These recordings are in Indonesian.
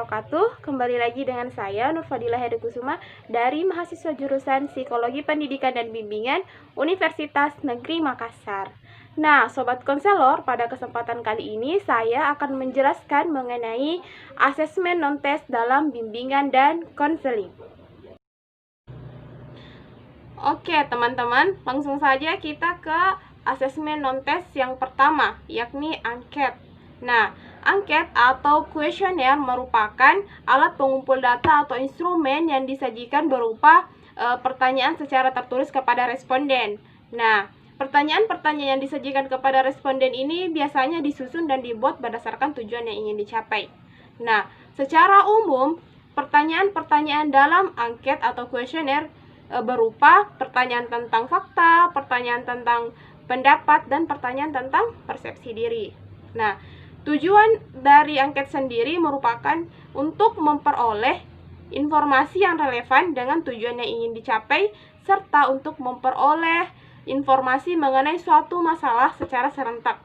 wabarakatuh. Kembali lagi dengan saya Nurfadilah Hedekusuma dari mahasiswa jurusan Psikologi Pendidikan dan Bimbingan Universitas Negeri Makassar. Nah, Sobat Konselor, pada kesempatan kali ini saya akan menjelaskan mengenai asesmen non-tes dalam bimbingan dan konseling. Oke, teman-teman, langsung saja kita ke asesmen non-tes yang pertama, yakni angket. Nah, angket atau kuesioner merupakan alat pengumpul data atau instrumen yang disajikan berupa pertanyaan secara tertulis kepada responden. Nah, pertanyaan-pertanyaan yang disajikan kepada responden ini biasanya disusun dan dibuat berdasarkan tujuan yang ingin dicapai. Nah, secara umum, pertanyaan-pertanyaan dalam angket atau kuesioner berupa pertanyaan tentang fakta, pertanyaan tentang pendapat, dan pertanyaan tentang persepsi diri. Nah, tujuan dari angket sendiri merupakan untuk memperoleh informasi yang relevan dengan tujuan yang ingin dicapai, serta untuk memperoleh informasi mengenai suatu masalah secara serentak.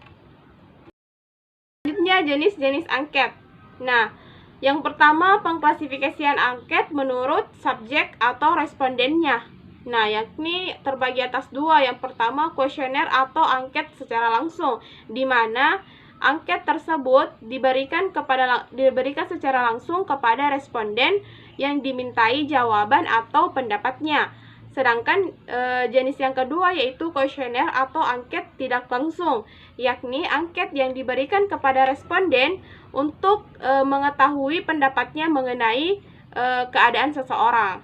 Selanjutnya, jenis-jenis angket. Nah, yang pertama, pengklasifikasian angket menurut subjek atau respondennya. Nah, yakni terbagi atas dua. Yang pertama, kuesioner atau angket secara langsung, di mana angket tersebut diberikan secara langsung kepada responden yang dimintai jawaban atau pendapatnya. Sedangkan jenis yang kedua yaitu kuesioner atau angket tidak langsung, yakni angket yang diberikan kepada responden untuk mengetahui pendapatnya mengenai keadaan seseorang.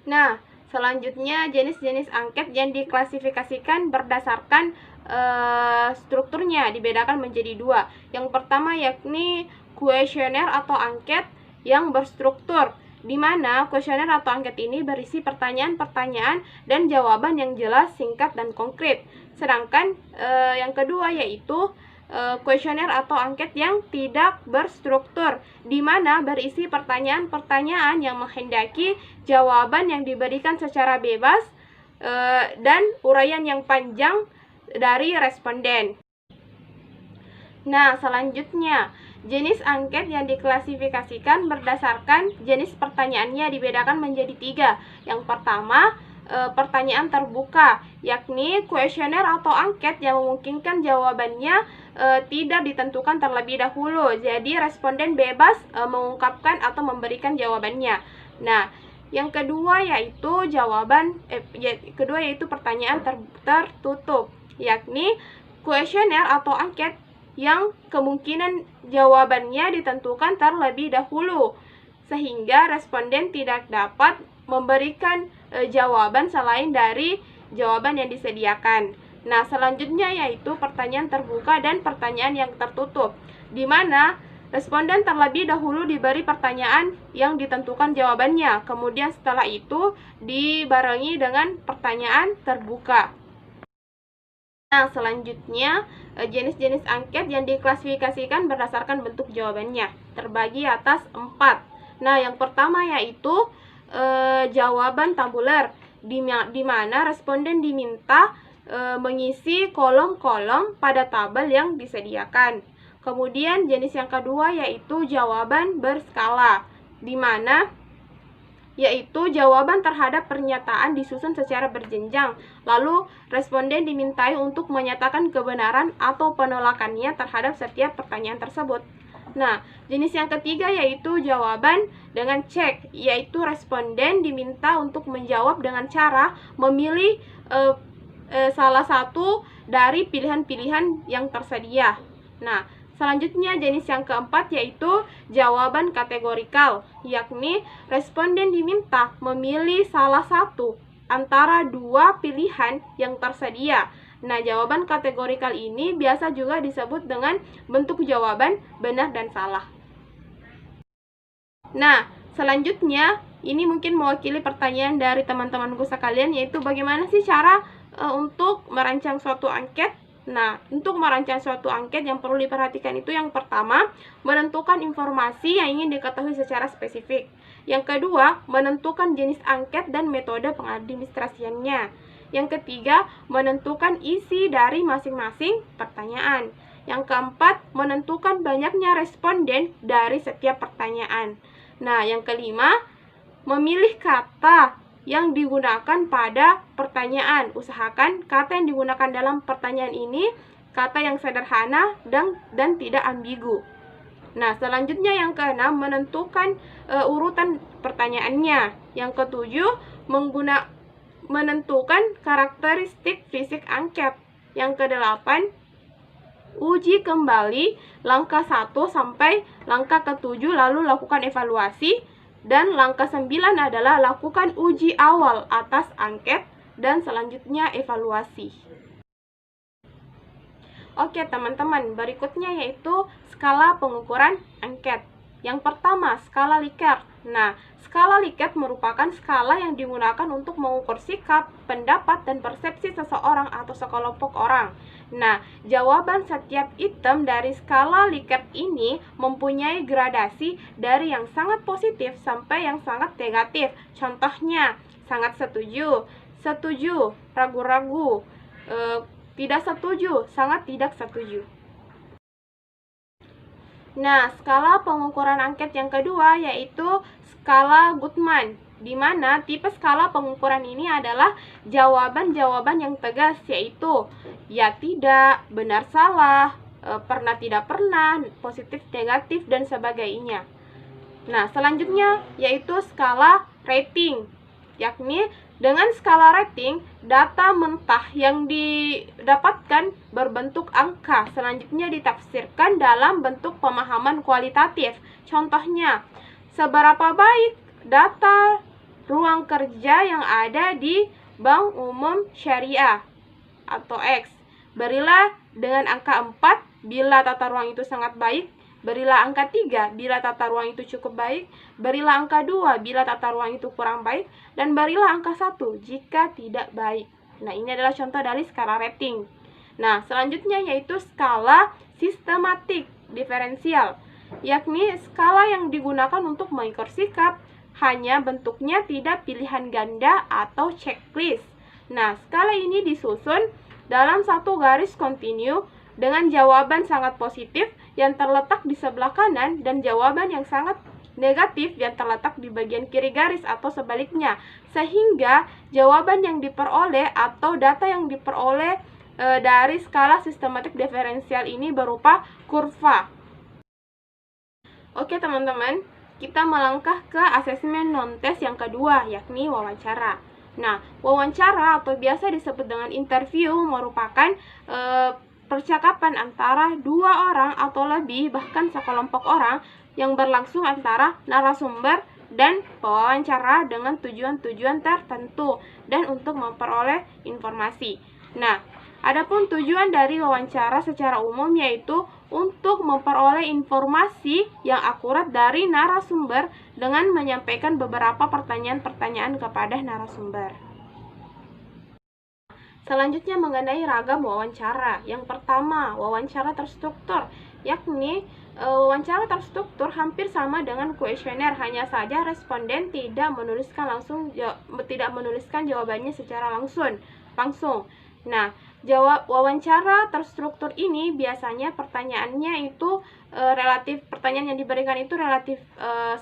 Nah, selanjutnya jenis-jenis angket yang diklasifikasikan berdasarkan strukturnya dibedakan menjadi dua. Yang pertama yakni kuesioner atau angket yang berstruktur, di mana kuesioner atau angket ini berisi pertanyaan-pertanyaan dan jawaban yang jelas, singkat, dan konkret. Sedangkan yang kedua yaitu kuesioner atau angket yang tidak berstruktur, di mana berisi pertanyaan-pertanyaan yang menghendaki jawaban yang diberikan secara bebas dan uraian yang panjang dari responden. Nah, selanjutnya, jenis angket yang diklasifikasikan berdasarkan jenis pertanyaannya dibedakan menjadi tiga. Yang pertama, pertanyaan terbuka, yakni kuesioner atau angket yang memungkinkan jawabannya tidak ditentukan terlebih dahulu. Jadi, responden bebas mengungkapkan atau memberikan jawabannya. Nah, yang kedua yaitu pertanyaan tertutup, yakni kuesioner atau angket yang kemungkinan jawabannya ditentukan terlebih dahulu, sehingga responden tidak dapat memberikan jawaban selain dari jawaban yang disediakan. Nah, selanjutnya yaitu pertanyaan terbuka dan pertanyaan yang tertutup, di mana responden terlebih dahulu diberi pertanyaan yang ditentukan jawabannya, kemudian setelah itu dibarengi dengan pertanyaan terbuka. Nah, selanjutnya jenis-jenis angket yang diklasifikasikan berdasarkan bentuk jawabannya terbagi atas 4. Nah, yang pertama yaitu jawaban tabuler, di mana responden diminta mengisi kolom-kolom pada tabel yang disediakan. Kemudian jenis yang kedua yaitu jawaban berskala, di mana yaitu jawaban terhadap pernyataan disusun secara berjenjang, lalu responden dimintai untuk menyatakan kebenaran atau penolakannya terhadap setiap pertanyaan tersebut. Nah, jenis yang ketiga yaitu jawaban dengan cek, yaitu responden diminta untuk menjawab dengan cara memilih salah satu dari pilihan-pilihan yang tersedia. Nah, selanjutnya jenis yang keempat yaitu jawaban kategorikal, yakni responden diminta memilih salah satu antara dua pilihan yang tersedia. Nah, jawaban kategorikal ini biasa juga disebut dengan bentuk jawaban benar dan salah. Nah, selanjutnya ini mungkin mewakili pertanyaan dari teman-temanku sekalian, yaitu bagaimana sih cara untuk merancang suatu angket. Nah, untuk merancang suatu angket yang perlu diperhatikan itu yang pertama, menentukan informasi yang ingin diketahui secara spesifik. Yang kedua, menentukan jenis angket dan metode pengadministrasiannya. Yang ketiga, menentukan isi dari masing-masing pertanyaan. Yang keempat, menentukan banyaknya responden dari setiap pertanyaan. Nah, yang kelima, memilih kata yang digunakan pada pertanyaan. Usahakan kata yang digunakan dalam pertanyaan ini kata yang sederhana dan tidak ambigu. Nah, selanjutnya yang keenam, menentukan urutan pertanyaannya. Yang ketujuh, menentukan karakteristik fisik angket. Yang kedelapan, uji kembali langkah 1 sampai langkah ke-7 lalu lakukan evaluasi. Dan langkah 9 adalah lakukan uji awal atas angket dan selanjutnya evaluasi. Oke teman-teman, berikutnya yaitu skala pengukuran angket. Yang pertama, skala Likert. Nah, skala Likert merupakan skala yang digunakan untuk mengukur sikap, pendapat, dan persepsi seseorang atau sekelompok orang. Nah, jawaban setiap item dari skala Likert ini mempunyai gradasi dari yang sangat positif sampai yang sangat negatif. Contohnya, sangat setuju, setuju, ragu-ragu, tidak setuju, sangat tidak setuju. Nah, skala pengukuran angket yang kedua yaitu skala Goodman, di mana tipe skala pengukuran ini adalah jawaban-jawaban yang tegas, yaitu ya tidak, benar salah, pernah tidak pernah, positif negatif, dan sebagainya. Nah, selanjutnya yaitu skala rating, yakni dengan skala rating, data mentah yang didapatkan berbentuk angka, selanjutnya ditafsirkan dalam bentuk pemahaman kualitatif. Contohnya, seberapa baik data ruang kerja yang ada di Bank Umum Syariah atau X. Berilah dengan angka 4 bila tata ruang itu sangat baik, berilah angka 3 bila tata ruang itu cukup baik, berilah angka 2 bila tata ruang itu kurang baik, dan berilah angka 1 jika tidak baik. Nah, ini adalah contoh dari skala rating. Nah, selanjutnya yaitu skala sistematik diferensial, yakni skala yang digunakan untuk mengukur sikap, hanya bentuknya tidak pilihan ganda atau checklist. Nah, skala ini disusun dalam satu garis kontinu dengan jawaban sangat positif yang terletak di sebelah kanan dan jawaban yang sangat negatif yang terletak di bagian kiri garis atau sebaliknya, sehingga jawaban yang diperoleh atau data yang diperoleh dari skala sistematik diferensial ini berupa kurva. Oke teman-teman, kita melangkah ke asesmen non-tes yang kedua, yakni wawancara. Nah, wawancara atau biasa disebut dengan interview merupakan percakapan antara dua orang atau lebih, bahkan sekelompok orang yang berlangsung antara narasumber dan pewawancara dengan tujuan-tujuan tertentu dan untuk memperoleh informasi. Nah, adapun tujuan dari wawancara secara umum yaitu untuk memperoleh informasi yang akurat dari narasumber dengan menyampaikan beberapa pertanyaan-pertanyaan kepada narasumber. Selanjutnya mengenai ragam wawancara. Yang pertama, wawancara terstruktur, yakni wawancara terstruktur hampir sama dengan kuesioner, hanya saja responden tidak menuliskan jawabannya secara langsung. Nah, wawancara terstruktur ini biasanya pertanyaannya itu pertanyaan yang diberikan itu relatif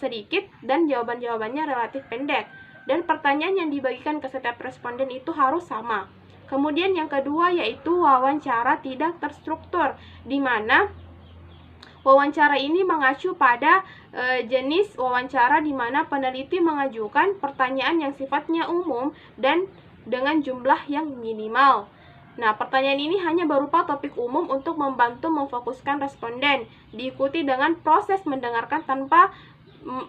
sedikit dan jawaban-jawabannya relatif pendek, dan pertanyaan yang dibagikan ke setiap responden itu harus sama. Kemudian yang kedua yaitu wawancara tidak terstruktur, di mana wawancara ini mengacu pada jenis wawancara di mana peneliti mengajukan pertanyaan yang sifatnya umum dan dengan jumlah yang minimal. Nah, pertanyaan ini hanya berupa topik umum untuk membantu memfokuskan responden, diikuti dengan proses mendengarkan tanpa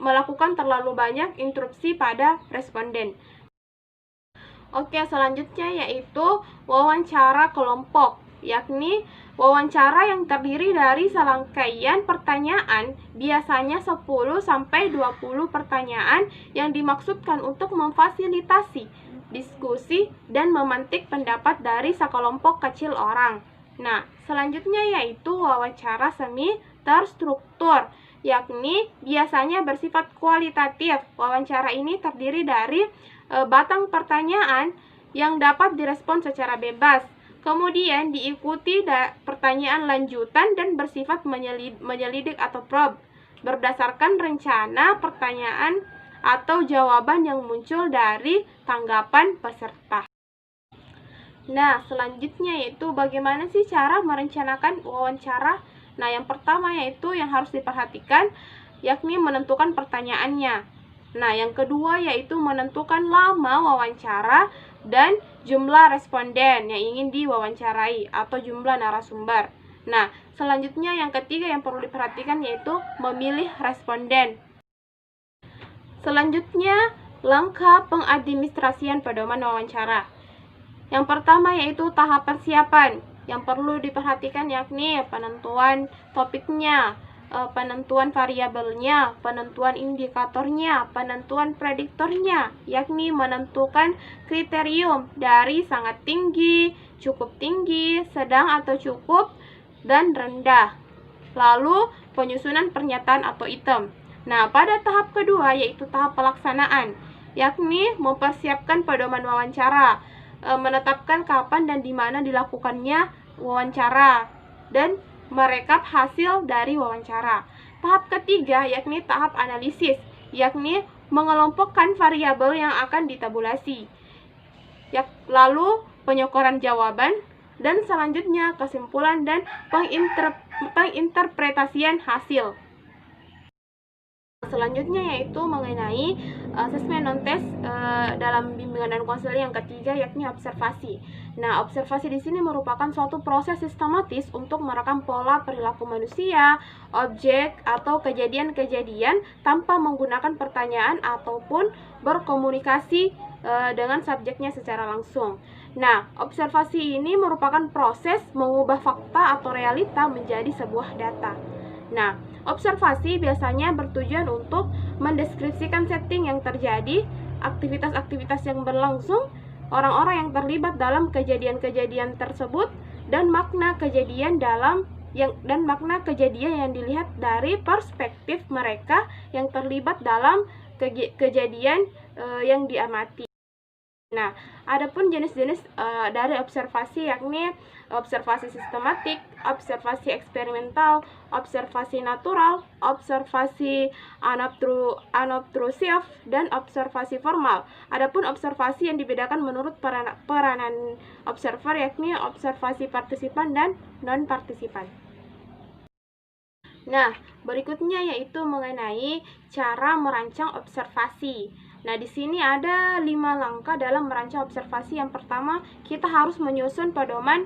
melakukan terlalu banyak interupsi pada responden. Oke, selanjutnya yaitu wawancara kelompok, yakni wawancara yang terdiri dari serangkaian pertanyaan, biasanya 10-20 pertanyaan yang dimaksudkan untuk memfasilitasi diskusi dan memantik pendapat dari sekelompok kecil orang. Nah, selanjutnya yaitu wawancara semi terstruktur, yakni biasanya bersifat kualitatif. Wawancara ini terdiri dari batang pertanyaan yang dapat direspon secara bebas. Kemudian diikuti pertanyaan lanjutan dan bersifat menyelidik atau probe berdasarkan rencana pertanyaan atau jawaban yang muncul dari tanggapan peserta. Nah, selanjutnya yaitu bagaimana sih cara merencanakan wawancara? Nah, yang pertama yaitu yang harus diperhatikan yakni menentukan pertanyaannya. Nah, yang kedua yaitu menentukan lama wawancara dan jumlah responden yang ingin diwawancarai atau jumlah narasumber. Nah, selanjutnya yang ketiga yang perlu diperhatikan yaitu memilih responden. Selanjutnya, langkah pengadministrasian pedoman wawancara. Yang pertama yaitu tahap persiapan. Yang perlu diperhatikan yakni penentuan topiknya, penentuan variabelnya, penentuan indikatornya, penentuan prediktornya, yakni menentukan kriterium dari sangat tinggi, cukup tinggi, sedang atau cukup, dan rendah. Lalu penyusunan pernyataan atau item. Nah, pada tahap kedua yaitu tahap pelaksanaan, yakni mempersiapkan pedoman wawancara, menetapkan kapan dan di mana dilakukannya wawancara, dan merekap hasil dari wawancara. Tahap ketiga yakni tahap analisis, yakni mengelompokkan variabel yang akan ditabulasi. Lalu penyokoran jawaban, dan selanjutnya kesimpulan dan penginterpretasian hasil. Selanjutnya yaitu mengenai asesmen non-tes dalam bimbingan dan konseling yang ketiga yakni observasi. Nah, observasi di sini merupakan suatu proses sistematis untuk merekam pola perilaku manusia, objek, atau kejadian-kejadian tanpa menggunakan pertanyaan ataupun berkomunikasi dengan subjeknya secara langsung. Nah, observasi ini merupakan proses mengubah fakta atau realita menjadi sebuah data. Nah, observasi biasanya bertujuan untuk mendeskripsikan setting yang terjadi, aktivitas-aktivitas yang berlangsung, orang-orang yang terlibat dalam kejadian-kejadian tersebut, dan makna kejadian yang dilihat dari perspektif mereka yang terlibat dalam kejadian yang diamati. Nah, adapun jenis-jenis dari observasi yakni observasi sistematik, observasi eksperimental, observasi natural, observasi unobtrusif, dan observasi formal. Adapun observasi yang dibedakan menurut peranan observer yakni observasi partisipan dan non-partisipan. Nah, berikutnya yaitu mengenai cara merancang observasi. Nah, di sini ada 5 langkah dalam merancang observasi. Yang pertama, kita harus menyusun pedoman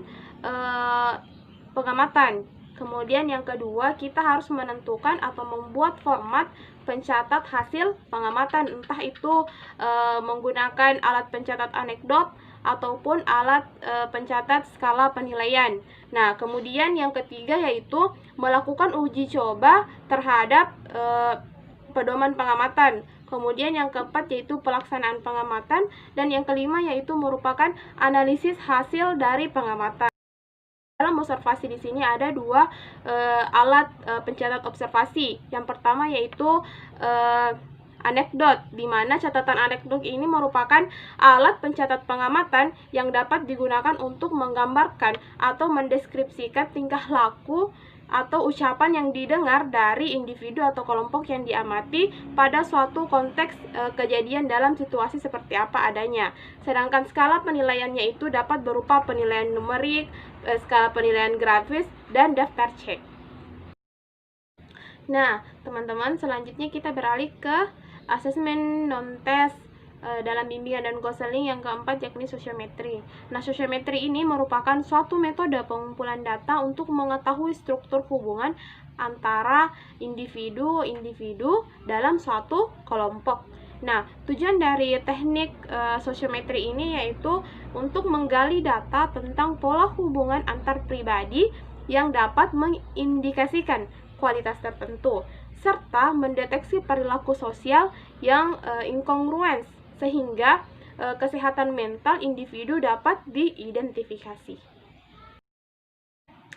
pengamatan. Kemudian yang kedua, kita harus menentukan atau membuat format pencatat hasil pengamatan, entah itu menggunakan alat pencatat anekdot ataupun alat pencatat skala penilaian. Nah, kemudian yang ketiga yaitu melakukan uji coba terhadap pedoman pengamatan. Kemudian yang keempat yaitu pelaksanaan pengamatan, dan yang kelima yaitu merupakan analisis hasil dari pengamatan. Dalam observasi di sini ada 2 alat pencatat observasi. Yang pertama yaitu anekdot, di mana catatan anekdot ini merupakan alat pencatat pengamatan yang dapat digunakan untuk menggambarkan atau mendeskripsikan tingkah laku atau ucapan yang didengar dari individu atau kelompok yang diamati pada suatu konteks kejadian dalam situasi seperti apa adanya. Sedangkan skala penilaiannya itu dapat berupa penilaian numerik, skala penilaian grafis, dan daftar cek. Nah, teman-teman, selanjutnya kita beralih ke asesmen non-tes dalam bimbingan dan konseling yang keempat yakni sosiometri. Nah, sosiometri ini merupakan suatu metode pengumpulan data untuk mengetahui struktur hubungan antara individu-individu dalam suatu kelompok. Nah, tujuan dari teknik sosiometri ini yaitu untuk menggali data tentang pola hubungan antar pribadi yang dapat mengindikasikan kualitas tertentu, serta mendeteksi perilaku sosial yang inkongruens, sehingga kesehatan mental individu dapat diidentifikasi.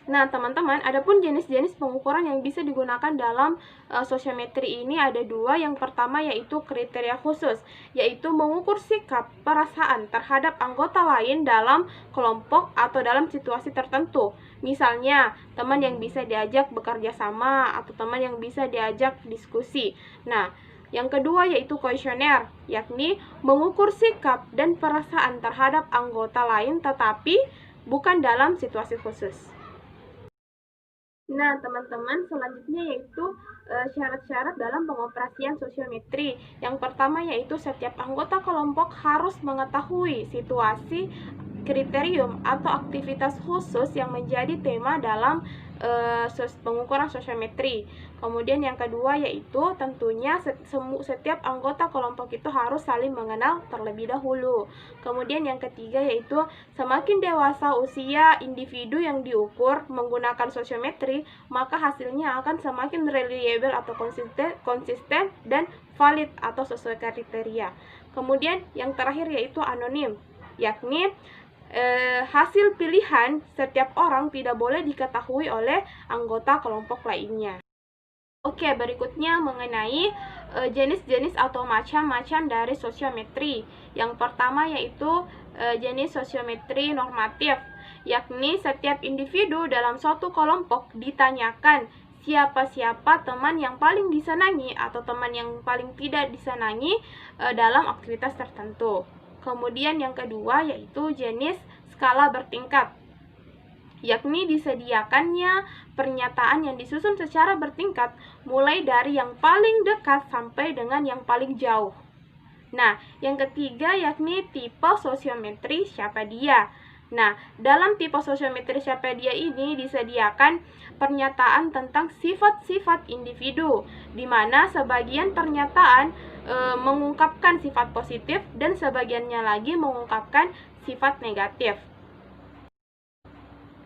Nah, teman-teman, adapun jenis-jenis pengukuran yang bisa digunakan dalam sosiometri ini ada dua. Yang pertama yaitu kriteria khusus, yaitu mengukur sikap perasaan terhadap anggota lain dalam kelompok atau dalam situasi tertentu. Misalnya, teman yang bisa diajak bekerja sama atau teman yang bisa diajak diskusi. Nah, yang kedua yaitu kuesioner, yakni mengukur sikap dan perasaan terhadap anggota lain tetapi bukan dalam situasi khusus. Nah, teman-teman, selanjutnya yaitu syarat-syarat dalam pengoperasian sosiometri. Yang pertama yaitu setiap anggota kelompok harus mengetahui situasi, kriterium, atau aktivitas khusus yang menjadi tema dalam pengukuran sosiometri. Kemudian yang kedua yaitu tentunya setiap anggota kelompok itu harus saling mengenal terlebih dahulu. Kemudian yang ketiga yaitu semakin dewasa usia individu yang diukur menggunakan sosiometri, maka hasilnya akan semakin reliable atau konsisten dan valid atau sesuai kriteria. Kemudian yang terakhir yaitu anonim, yakni hasil pilihan setiap orang tidak boleh diketahui oleh anggota kelompok lainnya. Oke, berikutnya mengenai jenis-jenis atau macam-macam dari sosiometri. Yang pertama yaitu jenis sosiometri normatif, yakni setiap individu dalam suatu kelompok ditanyakan siapa-siapa teman yang paling disenangi atau teman yang paling tidak disenangi dalam aktivitas tertentu. Kemudian yang kedua yaitu jenis skala bertingkat, yakni disediakannya pernyataan yang disusun secara bertingkat mulai dari yang paling dekat sampai dengan yang paling jauh. Nah, yang ketiga yakni tipe sosiometri siapa dia. Nah, dalam tipe sosiometri siapa dia ini disediakan pernyataan tentang sifat-sifat individu, di mana sebagian pernyataan mengungkapkan sifat positif dan sebagiannya lagi mengungkapkan sifat negatif.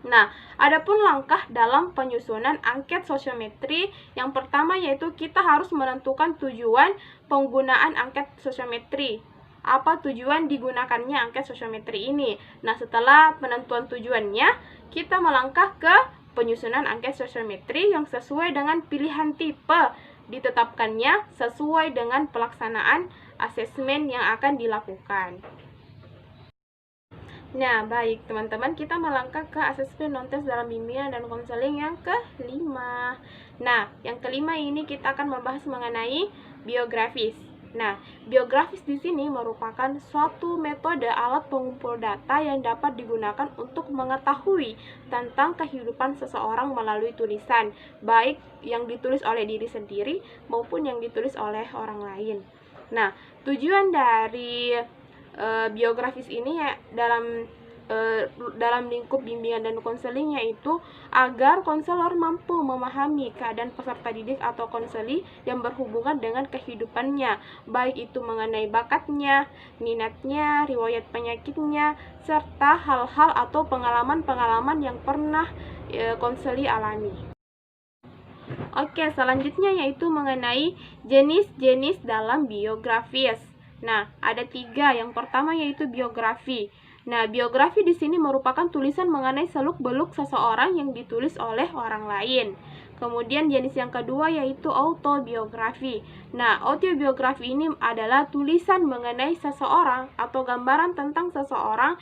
Nah, adapun langkah dalam penyusunan angket sosiometri, yang pertama yaitu kita harus menentukan tujuan penggunaan angket sosiometri. Apa tujuan digunakannya angket sosiometri ini? Nah, setelah penentuan tujuannya, kita melangkah ke penyusunan angket sosiometri yang sesuai dengan pilihan tipe ditetapkannya sesuai dengan pelaksanaan asesmen yang akan dilakukan. Nah, baik teman-teman, kita melangkah ke asesmen non-tes dalam bimbingan dan konseling yang kelima. Nah, yang kelima ini kita akan membahas mengenai biografis. Nah, biografis di sini merupakan suatu metode alat pengumpul data yang dapat digunakan untuk mengetahui tentang kehidupan seseorang melalui tulisan, baik yang ditulis oleh diri sendiri maupun yang ditulis oleh orang lain. Nah, tujuan dari biografis ini ya dalam lingkup bimbingan dan konseling yaitu agar konselor mampu memahami keadaan peserta didik atau konseli yang berhubungan dengan kehidupannya, baik itu mengenai bakatnya, minatnya, riwayat penyakitnya, serta hal-hal atau pengalaman-pengalaman yang pernah konseli alami. Oke, selanjutnya yaitu mengenai jenis-jenis dalam biografis. Nah, ada 3. Yang pertama yaitu biografi. Nah, biografi di sini merupakan tulisan mengenai seluk-beluk seseorang yang ditulis oleh orang lain. Kemudian jenis yang kedua yaitu autobiografi. Nah, autobiografi ini adalah tulisan mengenai seseorang atau gambaran tentang seseorang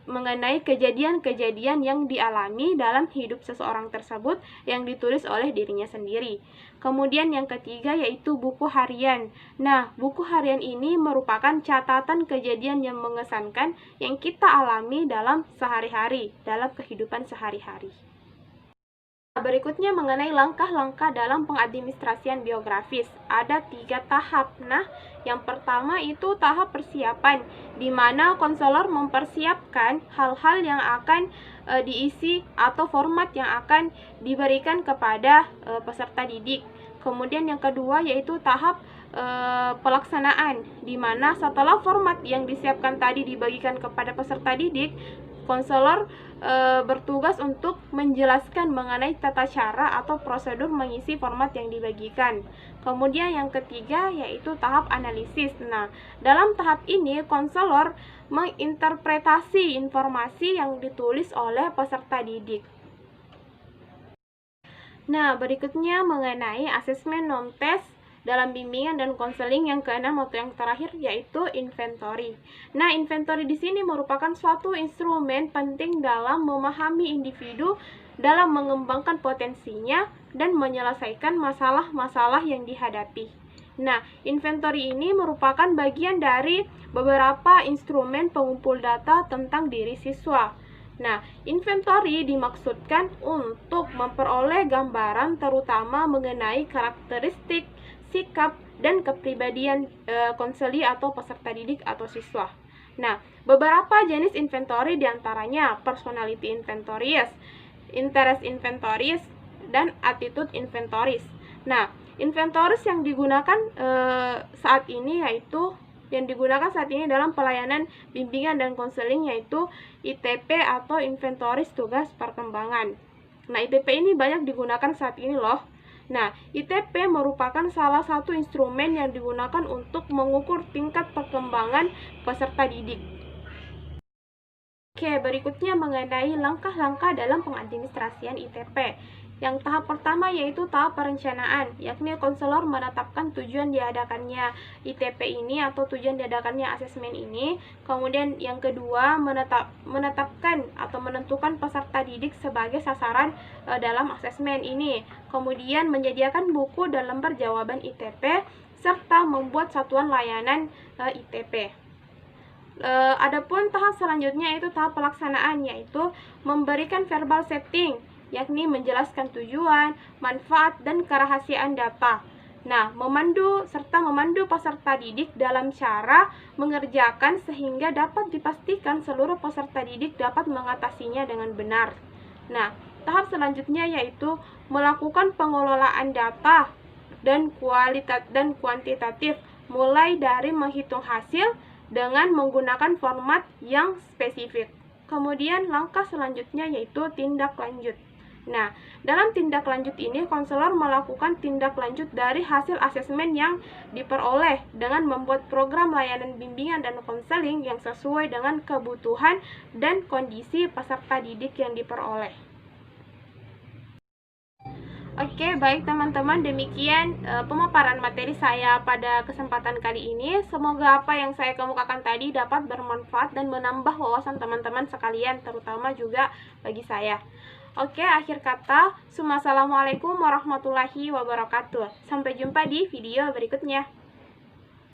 mengenai kejadian-kejadian yang dialami dalam hidup seseorang tersebut yang ditulis oleh dirinya sendiri. Kemudian yang ketiga yaitu buku harian. Nah, buku harian ini merupakan catatan kejadian yang mengesankan yang kita alami dalam sehari-hari, dalam kehidupan sehari-hari. Berikutnya mengenai langkah-langkah dalam pengadministrasian biografis. Ada 3 tahap. Nah, yang pertama itu tahap persiapan, di mana konselor mempersiapkan hal-hal yang akan diisi atau format yang akan diberikan kepada peserta didik. Kemudian yang kedua yaitu tahap pelaksanaan, di mana setelah format yang disiapkan tadi dibagikan kepada peserta didik, konselor bertugas untuk menjelaskan mengenai tata cara atau prosedur mengisi format yang dibagikan. Kemudian yang ketiga yaitu tahap analisis. Nah, dalam tahap ini konselor menginterpretasi informasi yang ditulis oleh peserta didik. Nah, berikutnya mengenai asesmen non-tes dalam bimbingan dan konseling yang keenam atau yang terakhir yaitu inventory. Nah, inventory di sini merupakan suatu instrumen penting dalam memahami individu dalam mengembangkan potensinya dan menyelesaikan masalah-masalah yang dihadapi. Nah, inventory ini merupakan bagian dari beberapa instrumen pengumpul data tentang diri siswa. Nah, inventory dimaksudkan untuk memperoleh gambaran terutama mengenai karakteristik, sikap, dan kepribadian konseli atau peserta didik atau siswa. Nah, beberapa jenis inventory diantaranya personality inventories, interest inventories, dan attitude inventories. Nah, inventories yang digunakan saat ini dalam pelayanan bimbingan dan konseling yaitu ITP atau inventoris tugas perkembangan. Nah, ITP ini banyak digunakan saat ini loh. Nah, ITP merupakan salah satu instrumen yang digunakan untuk mengukur tingkat perkembangan peserta didik. Oke, berikutnya mengenai langkah-langkah dalam pengadministrasian ITP. Yang tahap pertama yaitu tahap perencanaan, yakni konselor menetapkan tujuan diadakannya ITP ini atau tujuan diadakannya asesmen ini. Kemudian yang kedua menetapkan atau menentukan peserta didik sebagai sasaran dalam asesmen ini. Kemudian menyediakan buku dan lembar jawaban ITP serta membuat satuan layanan ITP. Adapun tahap selanjutnya yaitu tahap pelaksanaan, yaitu memberikan verbal setting, yakni menjelaskan tujuan, manfaat, dan kerahasiaan data. Nah, memandu peserta didik dalam cara mengerjakan sehingga dapat dipastikan seluruh peserta didik dapat mengatasinya dengan benar. Nah, tahap selanjutnya yaitu melakukan pengelolaan data dan kuantitatif, mulai dari menghitung hasil dengan menggunakan format yang spesifik. Kemudian langkah selanjutnya yaitu tindak lanjut. Nah, dalam tindak lanjut ini konselor melakukan tindak lanjut dari hasil asesmen yang diperoleh dengan membuat program layanan bimbingan dan konseling yang sesuai dengan kebutuhan dan kondisi peserta didik yang diperoleh. Oke, baik teman-teman, demikian pemaparan materi saya pada kesempatan kali ini. Semoga apa yang saya kemukakan tadi dapat bermanfaat dan menambah wawasan teman-teman sekalian, terutama juga bagi saya. Oke, akhir kata, assalamualaikum warahmatullahi wabarakatuh. Sampai jumpa di video berikutnya.